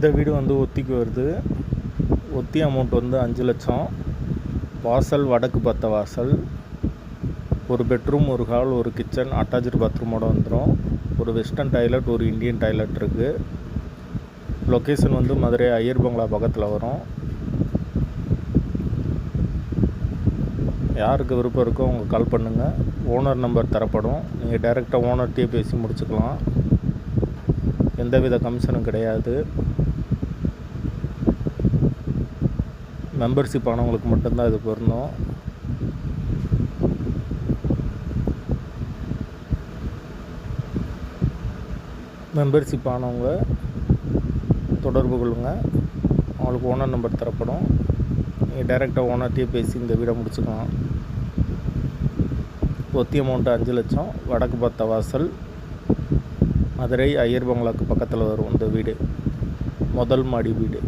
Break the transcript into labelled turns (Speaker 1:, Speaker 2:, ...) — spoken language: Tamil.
Speaker 1: இந்த வீடு வந்து ஒத்திக்கு வருது. ஒத்தி அமௌண்ட் வந்து 5 லட்சம். வாசல் வடக்கு பார்த்த வாசல். ஒரு பெட்ரூம், ஒரு ஹால், ஒரு கிச்சன், அட்டாச்சு பாத்ரூமோடு வந்துடும். ஒரு வெஸ்டர்ன் டாய்லெட், ஒரு இந்தியன் டாய்லெட் இருக்குது. லொக்கேஷன் வந்து மதுரை ஐயர் பங்களா பக்கத்தில் வரும். யாருக்கு விருப்பம் இருக்கோ அவங்க கால் பண்ணுங்கள். ஓனர் நம்பர் தரப்படும். நீங்கள் டைரெக்டாக ஓனர்கிட்டயே பேசி முடிச்சுக்கலாம். எந்தவித கமிஷனும் கிடையாது. மெம்பர்ஷிப் ஆனவங்களுக்கு மட்டும்தான் இது பொருந்தும். மெம்பர்ஷிப் ஆனவங்க தொடர்பு கொள்ளுங்கள். அவங்களுக்கு ஓனர் நம்பர் தரப்படும். நீங்கள் டைரெக்டாக ஓனர்கிட்டயே பேசி இந்த வீடை முடிச்சுக்கலாம். ஒத்தி அமௌண்ட்டு 5 லட்சம். வடக்கு பார்த்த வாசல். மதுரை ஐயர் பங்களாக்கு பக்கத்தில் வரும் இந்த வீடு. முதல் மாடி வீடு.